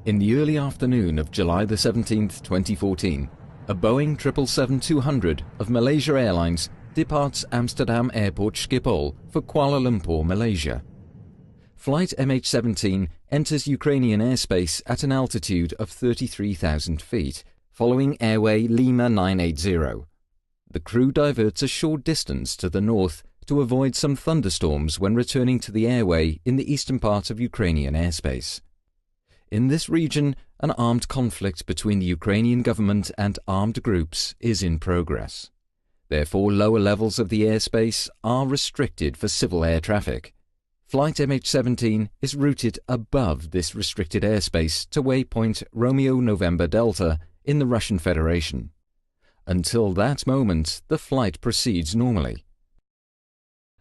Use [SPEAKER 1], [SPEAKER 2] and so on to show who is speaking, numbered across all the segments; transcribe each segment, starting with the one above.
[SPEAKER 1] In the early afternoon of July the 17th, 2014, a Boeing 777-200 of Malaysia Airlines departs Amsterdam Airport Schiphol for Kuala Lumpur, Malaysia. Flight MH17 enters Ukrainian airspace at an altitude of 33,000 feet, following airway Lima 980. The crew diverts a short distance to the north to avoid some thunderstorms when returning to the airway in the eastern part of Ukrainian airspace. In this region, an armed conflict between the Ukrainian government and armed groups is in progress. Therefore, lower levels of the airspace are restricted for civil air traffic. Flight MH17 is routed above this restricted airspace to waypoint Romeo November Delta in the Russian Federation. Until that moment, the flight proceeds normally.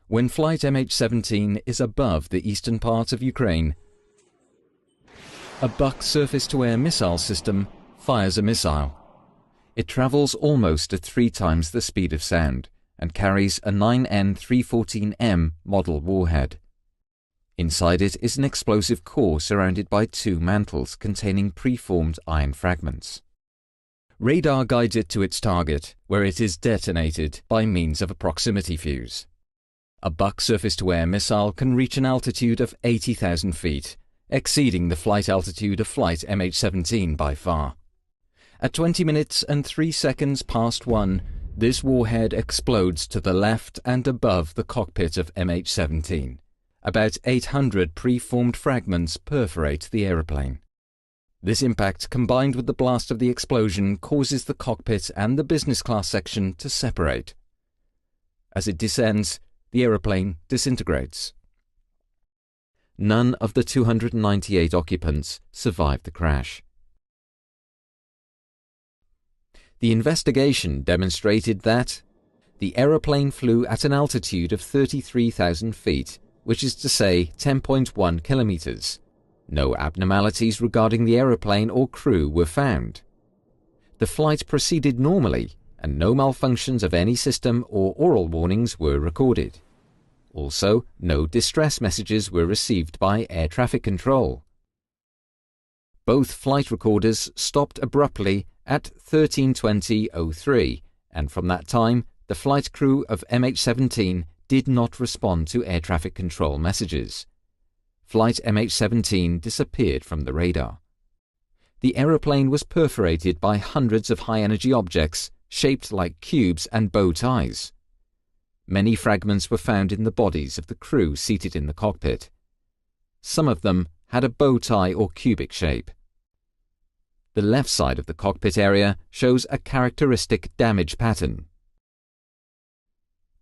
[SPEAKER 1] When flight MH17 is above the eastern part of Ukraine, a Buk surface-to-air missile system fires a missile. It travels almost at 3 times the speed of sound and carries a 9N314M model warhead. Inside it is an explosive core surrounded by 2 mantles containing preformed iron fragments. Radar guides it to its target, where it is detonated by means of a proximity fuse. A Buk surface-to-air missile can reach an altitude of 80,000 feet, exceeding the flight altitude of flight MH17 by far. At 20 minutes and 3 seconds past 1, this warhead explodes to the left and above the cockpit of MH17. About 800 preformed fragments perforate the aeroplane. This impact, combined with the blast of the explosion, causes the cockpit and the business class section to separate. As it descends, the aeroplane disintegrates. None of the 298 occupants survived the crash. The investigation demonstrated that the aeroplane flew at an altitude of 33,000 feet, which is to say 10.1 kilometers. No abnormalities regarding the aeroplane or crew were found. The flight proceeded normally, and no malfunctions of any system or oral warnings were recorded. Also, no distress messages were received by air traffic control. Both flight recorders stopped abruptly at 13:20:03, and from that time, the flight crew of MH17 did not respond to air traffic control messages. Flight MH17 disappeared from the radar. The aeroplane was perforated by hundreds of high-energy objects shaped like cubes and bow ties. Many fragments were found in the bodies of the crew seated in the cockpit. Some of them had a bow tie or cubic shape. The left side of the cockpit area shows a characteristic damage pattern.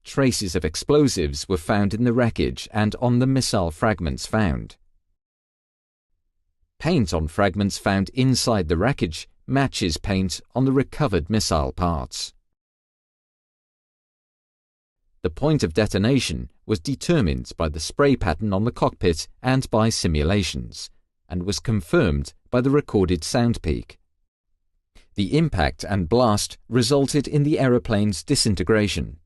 [SPEAKER 1] Traces of explosives were found in the wreckage and on the missile fragments found. Paint on fragments found inside the wreckage matches paint on the recovered missile parts. The point of detonation was determined by the spray pattern on the cockpit and by simulations, and was confirmed by the recorded sound peak. The impact and blast resulted in the aeroplane's disintegration.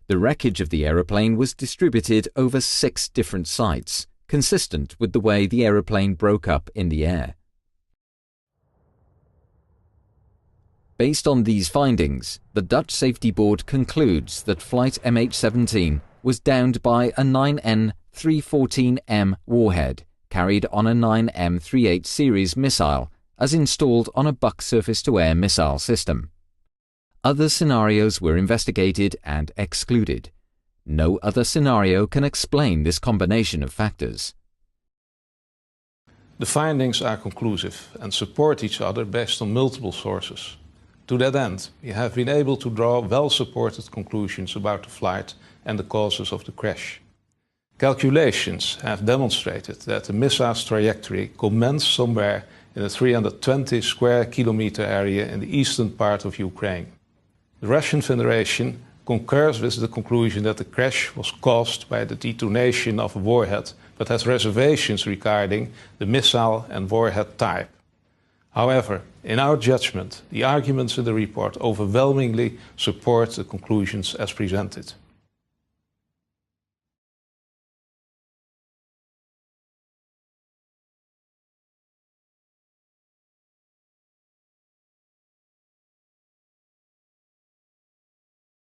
[SPEAKER 1] The wreckage of the aeroplane was distributed over 6 different sites, consistent with the way the aeroplane broke up in the air. Based on these findings, the Dutch Safety Board concludes that flight MH17 was downed by a 9N314M warhead carried on a 9M38 series missile as installed on a Buk surface-to-air missile system. Other scenarios were investigated and excluded. No other scenario can explain this combination of factors.
[SPEAKER 2] The findings are conclusive and support each other based on multiple sources. To that end, we have been able to draw well-supported conclusions about the flight and the causes of the crash. Calculations have demonstrated that the missile's trajectory commenced somewhere in a 320 square kilometer area in the eastern part of Ukraine. The Russian Federation concurs with the conclusion that the crash was caused by the detonation of a warhead, but has reservations regarding the missile and warhead type. However, in our judgment, the arguments in the report overwhelmingly support the conclusions as presented.